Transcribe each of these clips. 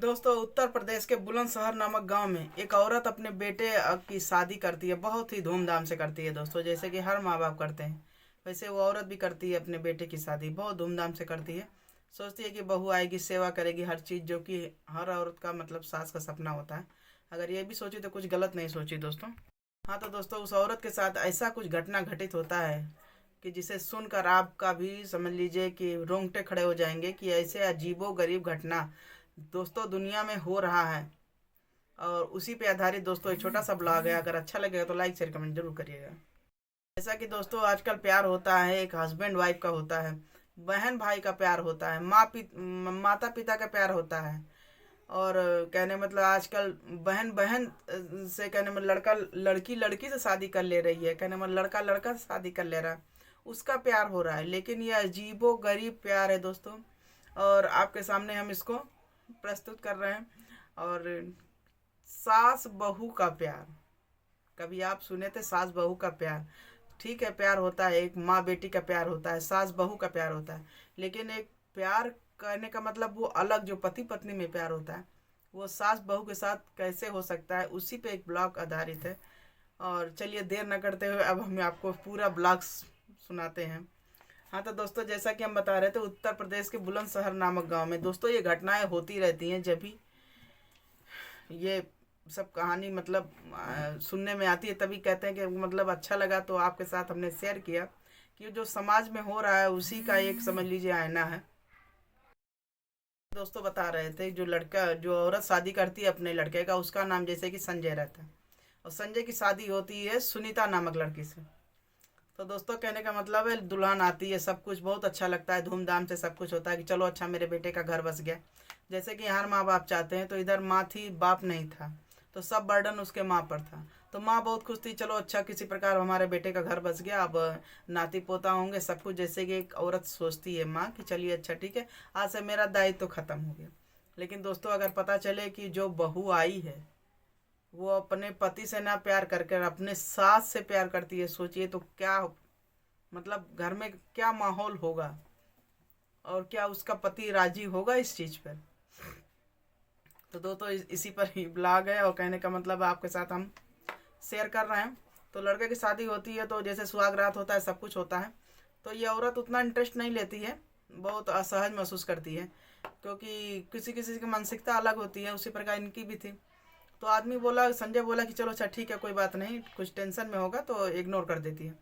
दोस्तों, उत्तर प्रदेश के बुलंदशहर नामक गांव में एक औरत अपने बेटे की शादी करती है। बहुत ही धूमधाम से करती है दोस्तों, जैसे कि हर माँ बाप करते हैं वैसे वो औरत भी करती है। अपने बेटे की शादी बहुत धूमधाम से करती है। सोचती है कि बहू आएगी, सेवा करेगी, हर चीज़, जो कि हर औरत का मतलब सास का सपना होता है। अगर ये भी सोची तो कुछ गलत नहीं सोची दोस्तों। हाँ तो दोस्तों, उस औरत के साथ ऐसा कुछ घटना घटित होता है कि जिसे सुनकर आपका भी समझ लीजिए कि रोंगटे खड़े हो जाएंगे कि ऐसे अजीबो गरीब घटना दोस्तों दुनिया में हो रहा है। और उसी पे आधारित दोस्तों एक छोटा सा ब्लॉग है। अगर अच्छा लगेगा तो लाइक शेयर कमेंट जरूर करिएगा। जैसा कि दोस्तों आजकल प्यार होता है, एक हस्बैंड वाइफ का होता है, बहन भाई का प्यार होता है, माता पिता का प्यार होता है। और कहने मतलब आजकल बहन बहन से, कहने मतलब लड़का लड़की लड़की से शादी कर ले रही है, कहने मतलब लड़का लड़का से शादी कर ले रहा है, उसका प्यार हो रहा है। लेकिन ये अजीबो गरीब प्यार है दोस्तों, और आपके सामने हम इसको प्रस्तुत कर रहे हैं। और सास बहू का प्यार, कभी आप सुने थे सास बहू का प्यार? ठीक है, प्यार होता है, एक माँ बेटी का प्यार होता है, सास बहू का प्यार होता है। लेकिन एक प्यार करने का मतलब वो अलग, जो पति पत्नी में प्यार होता है, वो सास बहू के साथ कैसे हो सकता है, उसी पे एक ब्लॉग आधारित है। और चलिए देर न करते हुए अब हम आपको पूरा ब्लॉग सुनाते हैं। हाँ तो दोस्तों, जैसा कि हम बता रहे थे, उत्तर प्रदेश के बुलंदशहर नामक गांव में दोस्तों ये घटनाएं होती रहती हैं। जब भी ये सब कहानी मतलब सुनने में आती है तभी कहते हैं कि मतलब अच्छा लगा, तो आपके साथ हमने शेयर किया कि जो समाज में हो रहा है उसी का एक समझ लीजिए आईना है। दोस्तों बता रहे थे, जो लड़का जो औरत शादी करती है अपने लड़के का, उसका नाम जैसे कि संजय रहता है, और संजय की शादी होती है सुनीता नामक लड़की से। तो दोस्तों कहने का मतलब है, दुल्हन आती है, सब कुछ बहुत अच्छा लगता है, धूमधाम से सब कुछ होता है कि चलो अच्छा मेरे बेटे का घर बस गया। जैसे कि हर माँ बाप चाहते हैं। तो इधर माँ थी, बाप नहीं था, तो सब बर्डन उसके माँ पर था। तो माँ बहुत खुश थी, चलो अच्छा किसी प्रकार हमारे बेटे का घर बस गया, अब नाती पोता होंगे सब कुछ। जैसे कि एक औरत सोचती है माँ कि चलिए अच्छा ठीक है, आज से मेरा दायित्व तो ख़त्म हो गया। लेकिन दोस्तों अगर पता चले कि जो बहू आई है वो अपने पति से ना प्यार करके अपने सास से प्यार करती है, सोचिए तो क्या मतलब घर में क्या माहौल होगा, और क्या उसका पति राजी होगा इस चीज़ पर। तो दोस्तों इसी पर ही ब्लॉग है, और कहने का मतलब आपके साथ हम शेयर कर रहे हैं। तो लड़के की शादी होती है तो जैसे सुहाग रात होता है, सब कुछ होता है। तो ये औरत उतना इंटरेस्ट नहीं लेती है, बहुत असहज महसूस करती है, क्योंकि किसी किसी की मानसिकता अलग होती है। उसी प्रकार इनकी भी थी। तो आदमी बोला, संजय बोला कि चलो अच्छा ठीक है, कोई बात नहीं, कुछ टेंशन में होगा, तो इग्नोर कर देती है।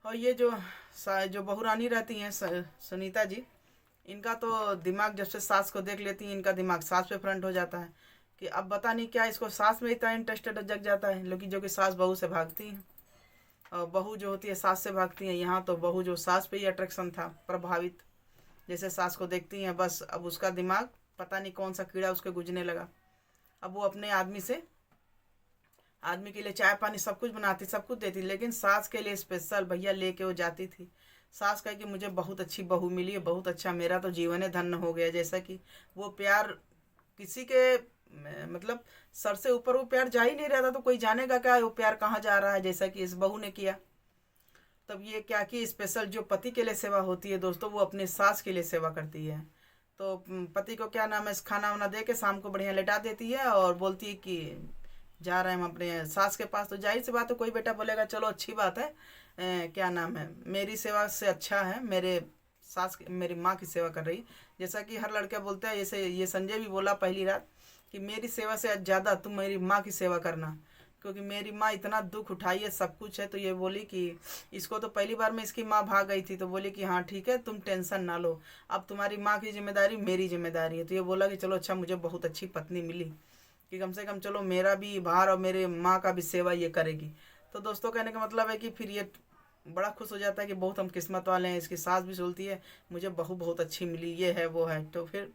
और ये जो बहुरानी रहती हैं सुनीता जी, इनका तो दिमाग जब से सास को देख लेती हैं, इनका दिमाग सास पे फ्रंट हो जाता है कि अब पता नहीं क्या इसको सास में इतना इंटरेस्टेड जग जाता है। लेकिन जो कि सास बहू से भागती हैं, और बहू जो होती है सास से भागती हैं। यहाँ तो बहू जो सास पे ही अट्रैक्शन था, प्रभावित, जैसे सास को देखती हैं बस अब उसका दिमाग पता नहीं कौन सा कीड़ा उसके गुजने लगा। अब वो अपने आदमी के लिए चाय पानी सब कुछ बनाती, सब कुछ देती, लेकिन सास के लिए स्पेशल भैया लेके वो जाती थी। सास कहे कि मुझे बहुत अच्छी बहू मिली है, बहुत अच्छा, मेरा तो जीवन धन्य हो गया। जैसा कि वो प्यार किसी के मतलब सर से ऊपर वो प्यार जा ही नहीं रहा था, तो कोई जानेगा क्या वो प्यार कहाँ जा रहा है, जैसा कि इस बहू ने किया। तब ये क्या कि स्पेशल जो पति के लिए सेवा होती है दोस्तों, वो अपने सास के लिए सेवा करती है। तो पति को क्या नाम है, खाना वाना दे के शाम को बढ़िया लेटा देती है, और बोलती है कि जा रहे हैं हम अपने सास के पास। तो जाहिर सी बात है कोई बेटा बोलेगा चलो अच्छी बात है, क्या नाम है, मेरी सेवा से अच्छा है मेरे सास मेरी माँ की सेवा कर रही। जैसा कि हर लड़का बोलता है, जैसे ये संजय भी बोला पहली रात कि मेरी सेवा से ज़्यादा तुम मेरी माँ की सेवा करना, क्योंकि मेरी माँ इतना दुख उठाई है, सब कुछ है। तो ये बोली कि इसको तो पहली बार में इसकी माँ भाग गई थी, तो बोली कि हाँ ठीक है तुम टेंशन ना लो, अब तुम्हारी माँ की जिम्मेदारी मेरी जिम्मेदारी है। तो ये बोला कि चलो अच्छा मुझे बहुत अच्छी पत्नी मिली कि कम से कम चलो मेरा भी भार और मेरे माँ का भी सेवा ये करेगी। तो दोस्तों कहने का मतलब है कि फिर ये बड़ा खुश हो जाता है कि बहुत हम किस्मत वाले हैं। इसकी सास भी बोलती है मुझे बहू बहुत अच्छी मिली, ये है वो है। तो फिर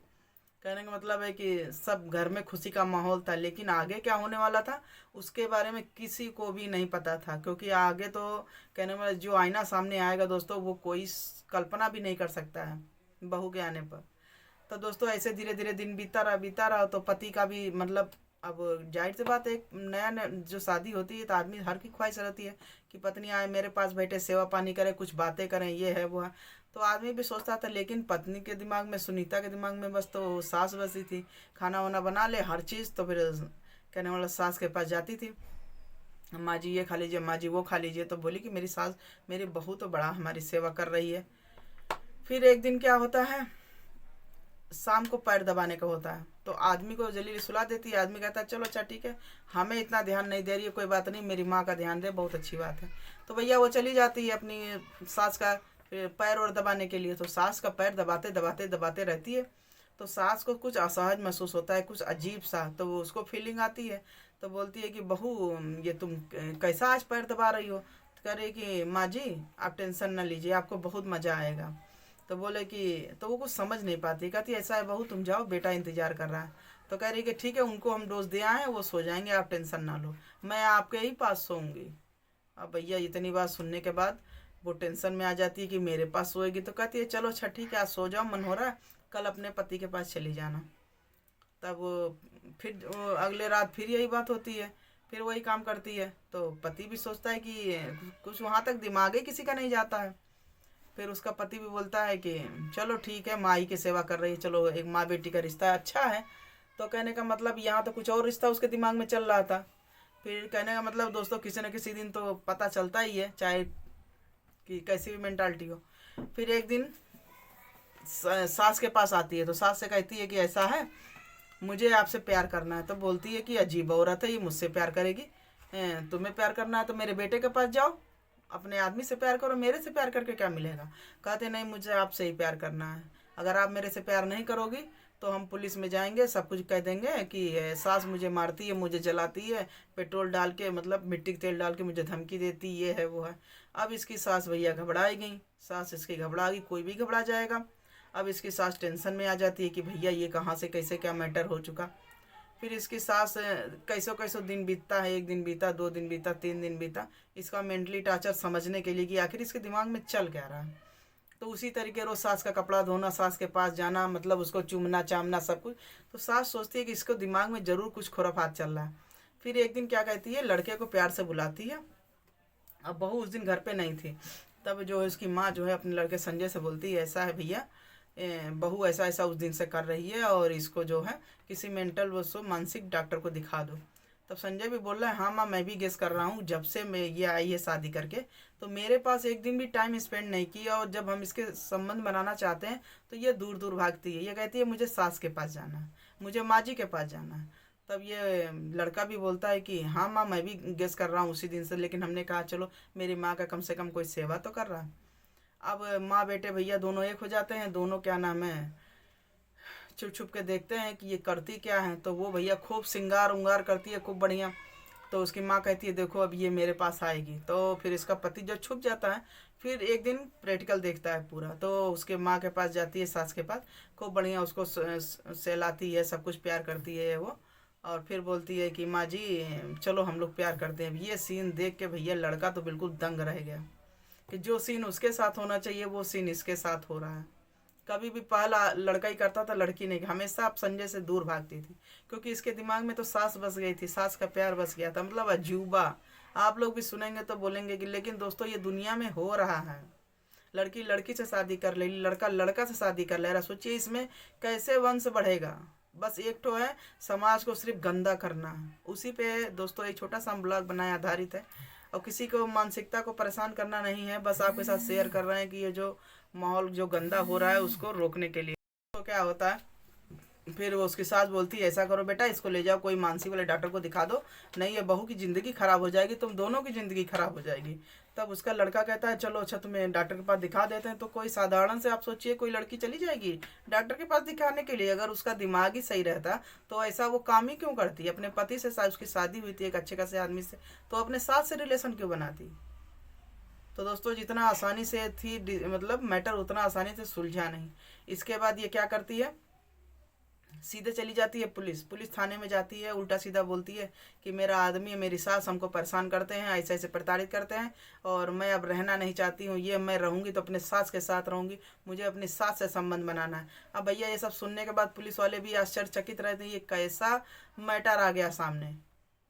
कहने का मतलब है कि सब घर में खुशी का माहौल था। लेकिन आगे क्या होने वाला था उसके बारे में किसी को भी नहीं पता था, क्योंकि आगे तो कहने वाला जो आईना सामने आएगा दोस्तों, वो कोई कल्पना भी नहीं कर सकता है बहू के आने पर। तो दोस्तों ऐसे धीरे धीरे दिन बीता रहा, तो पति का भी मतलब अब जाहिर सी बात है, एक नया नया जो शादी होती है तो आदमी हर की ख्वाहिश रहती है कि पत्नी आए मेरे पास बैठे, सेवा पानी करे, कुछ बातें करें, ये है वो है। तो आदमी भी सोचता था, लेकिन पत्नी के दिमाग में, सुनीता के दिमाग में बस तो सास बसी थी। खाना वाना बना ले हर चीज़, तो फिर कहने वाला सास के पास जाती थी, माँ जी ये खा लीजिए, माँ जी वो खा लीजिए। तो बोली कि मेरी सास, मेरी बहू तो बड़ा हमारी सेवा कर रही है। फिर एक दिन क्या होता है, शाम को पैर दबाने का होता है, तो आदमी को जलीली सुला देती है। आदमी कहता है चलो अच्छा ठीक है, हमें इतना ध्यान नहीं दे रही है, कोई बात नहीं, मेरी माँ का ध्यान दे, बहुत अच्छी बात है। तो भैया वो चली जाती है अपनी सास का पैर और दबाने के लिए। तो सास का पैर दबाते दबाते दबाते रहती है। तो सास को कुछ असहज महसूस होता है, कुछ अजीब सा, तो वो उसको फीलिंग आती है। तो बोलती है कि बहू ये तुम कैसा आज पैर दबा रही हो। तो कह रही कि माँ जी आप टेंशन ना लीजिए, आपको बहुत मज़ा आएगा। तो बोले कि, तो वो कुछ समझ नहीं पाती, कहती ऐसा है बहू तुम जाओ, बेटा इंतजार कर रहा है। तो कह रही कि ठीक है, उनको हम डोज दे आए हैं, वो सो जाएंगे, आप टेंशन ना लो, मैं आपके ही पास सोऊंगी। अब भैया इतनी बात सुनने के बाद वो टेंशन में आ जाती है कि मेरे पास सोएगी। तो कहती है चलो अच्छा ठीक है, आज सो जाओ, मन हो रहा है, कल अपने पति के पास चली जाना। तब फिर अगले रात फिर यही बात होती है, फिर वही काम करती है। तो पति भी सोचता है कि कुछ वहाँ तक दिमाग ही किसी का नहीं जाता है। फिर उसका पति भी बोलता है कि चलो ठीक है, माँ ही की सेवा कर रही है, चलो एक माँ बेटी का रिश्ता अच्छा है। तो कहने का मतलब यहाँ तो कुछ और रिश्ता उसके दिमाग में चल रहा था। फिर कहने का मतलब दोस्तों किसी न किसी दिन तो पता चलता ही है, चाहे कि कैसी भी मेंटालिटी हो। फिर एक दिन सास के पास आती है, तो सास से कहती है कि ऐसा है, मुझे आपसे प्यार करना है। तो बोलती है कि अजीब औरत है, ये मुझसे प्यार करेगी, तुम्हें प्यार करना है तो मेरे बेटे के पास जाओ, अपने आदमी से प्यार करो, मेरे से प्यार करके क्या मिलेगा। कहते नहीं, मुझे आपसे ही प्यार करना है, अगर आप मेरे से प्यार नहीं करोगी तो हम पुलिस में जाएंगे, सब कुछ कह देंगे कि सास मुझे मारती है, मुझे जलाती है, पेट्रोल डाल के, मतलब मिट्टी के तेल डाल के मुझे धमकी देती, ये है वो है। अब इसकी सास भैया घबराई गई, सास इसकी घबरा गई, कोई भी घबरा जाएगा। अब इसकी सास टेंशन में आ जाती है कि भैया ये कहाँ से कैसे क्या मैटर हो चुका। फिर इसकी सास कैसो कैसो दिन बीतता है, एक दिन बीता, 2 दिन बीता, 3 दिन बीता, इसका मेंटली टार्चर समझने के लिए कि आखिर इसके दिमाग में चल क्या रहा है। तो उसी तरीके रोज सास का कपड़ा धोना, सास के पास जाना, मतलब उसको चूमना चामना सब कुछ। तो सास सोचती है कि इसको दिमाग में जरूर कुछ खुराफात चल रहा है। फिर एक दिन क्या कहती है, लड़के को प्यार से बुलाती है। अब बहू उस दिन घर पे नहीं थी। तब जो है उसकी माँ जो है अपने लड़के संजय से बोलती है ऐसा है भैया, बहू ऐसा ऐसा उस दिन से कर रही है, और इसको जो है किसी मेंटल वो मानसिक डॉक्टर को दिखा दो। तब संजय भी बोल रहा है हाँ माँ, मैं भी गेस कर रहा हूँ, जब से मैं ये आई है शादी करके, तो मेरे पास एक दिन भी टाइम स्पेंड नहीं किया, और जब हम इसके संबंध बनाना चाहते हैं तो ये दूर दूर भागती है। ये कहती है मुझे सास के पास जाना है, मुझे माँ जी के पास जाना है। तब ये लड़का भी बोलता है कि हाँ माँ, मैं भी गेस कर रहा हूँ उसी दिन से, लेकिन हमने कहा चलो मेरी माँ का कम से कम कोई सेवा तो कर रहा है। अब माँ बेटे भैया दोनों एक हो जाते हैं, दोनों क्या नाम है, छुप छुप के देखते हैं कि ये करती क्या है। तो वो भैया खूब सिंगार उंगार करती है, खूब बढ़िया। तो उसकी माँ कहती है देखो अब ये मेरे पास आएगी। तो फिर इसका पति जो छुप जाता है, फिर एक दिन प्रैक्टिकल देखता है पूरा, तो उसके माँ के पास जाती है, सास के पास, खूब बढ़िया उसको सहलाती है, सब कुछ प्यार करती है वो। और फिर बोलती है कि माँ जी चलो हम लोग प्यार करते हैं। ये सीन देख के भैया लड़का तो बिल्कुल दंग रह गया कि जो सीन उसके साथ होना चाहिए वो सीन इसके साथ हो रहा है। कभी भी पहला लड़का ही करता था, लड़की नहीं। हमेशा आप संजय से दूर भागती थी, क्योंकि इसके दिमाग में तो सास बस गई थी, सास का प्यार बस गया था, मतलब अजूबा। आप लोग भी सुनेंगे तो बोलेंगे कि लेकिन दोस्तों ये दुनिया में हो रहा है। लड़की लड़की से शादी कर ले, लड़का लड़का से शादी कर ले रहा। सोचिए इसमें कैसे वंश बढ़ेगा। बस एक तो है समाज को सिर्फ गंदा करना है, उसी पे दोस्तों एक छोटा सा ब्लॉग बनाया आधारित है। और किसी को मानसिकता को परेशान करना नहीं है, बस आपके साथ शेयर कर रहे हैं कि ये जो माहौल जो गंदा हो रहा है उसको रोकने के लिए। तो क्या होता है, फिर वो उसकी सास बोलती है ऐसा करो बेटा, इसको ले जाओ कोई मानसिक वाले डॉक्टर को दिखा दो, नहीं ये बहू की ज़िंदगी खराब हो जाएगी, तुम दोनों की ज़िंदगी खराब हो जाएगी। तब उसका लड़का कहता है चलो अच्छा तुम्हें डॉक्टर के पास दिखा देते हैं। तो कोई साधारण से आप सोचिए कोई लड़की चली जाएगी डॉक्टर के पास दिखाने के लिए? अगर उसका दिमाग ही सही रहता तो ऐसा वो काम ही क्यों करती? अपने पति से उसकी शादी हुई थी एक अच्छे खासे आदमी से, तो अपने सास से रिलेशन क्यों बनाती? तो दोस्तों जितना आसानी से थी मतलब मैटर उतना आसानी से सुलझा नहीं। इसके बाद ये क्या करती है, सीधे चली जाती है पुलिस थाने में जाती है, उल्टा सीधा बोलती है कि मेरा आदमी मेरी सास हमको परेशान करते हैं, ऐसे ऐसे प्रताड़ित करते हैं, और मैं अब रहना नहीं चाहती हूँ, ये मैं रहूँगी तो अपने सास के साथ रहूँगी, मुझे अपनी सास से संबंध बनाना है। अब भैया ये सब सुनने के बाद पुलिस वाले भी आश्चर्यचकित रहते हैं, ये कैसा मैटर आ गया सामने।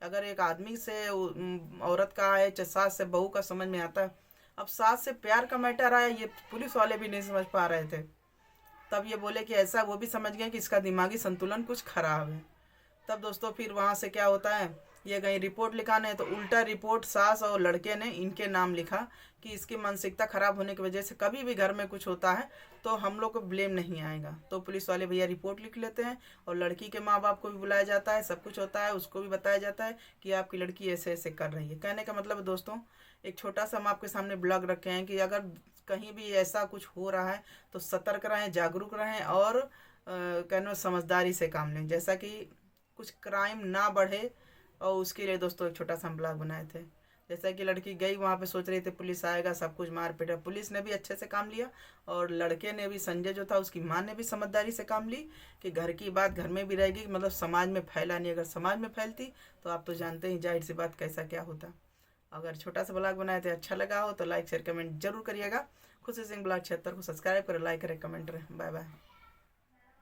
अगर एक आदमी से औरत का है, सास से बहू का समझ में आता है, अब सास से प्यार का मैटर आया, ये पुलिस वाले भी नहीं समझ पा रहे थे। तब ये बोले कि ऐसा, वो भी समझ गए कि इसका दिमागी संतुलन कुछ खराब है। तब दोस्तों फिर वहाँ से क्या होता है, ये गई रिपोर्ट लिखाने, तो उल्टा रिपोर्ट सास और लड़के ने इनके नाम लिखा कि इसकी मानसिकता खराब होने की वजह से कभी भी घर में कुछ होता है तो हम लोग को ब्लेम नहीं आएगा। तो पुलिस वाले भैया रिपोर्ट लिख लेते हैं और लड़की के माँ बाप को भी बुलाया जाता है, सब कुछ होता है, उसको भी बताया जाता है कि आपकी लड़की ऐसे ऐसे कर रही है। कहने का मतलब है दोस्तों, एक छोटा सा हम आपके सामने ब्लॉग रखे हैं कि अगर कहीं भी ऐसा कुछ हो रहा है तो सतर्क रहें, जागरूक रहें और कहना समझदारी से काम लें, जैसा कि कुछ क्राइम ना बढ़े। और उसके लिए दोस्तों एक छोटा सा हम ब्लॉग बनाए थे। जैसा कि लड़की गई वहाँ पे, सोच रही थी पुलिस आएगा सब कुछ मार पीटा, पुलिस ने भी अच्छे से काम लिया और लड़के ने भी, संजय जो था उसकी माँ ने भी समझदारी से काम ली कि घर की बात घर में भी रहेगी, मतलब समाज में फैला नहीं। अगर समाज में फैलती तो आप तो जानते ही जाहिर सी बात कैसा क्या होता। अगर छोटा सा ब्लॉग बनाए थे, अच्छा लगा हो तो लाइक शेयर कमेंट जरूर करिएगा। खुशी सिंह ब्लॉग 76 को सब्सक्राइब करें, लाइक करें, कमेंट करें। Bye bye.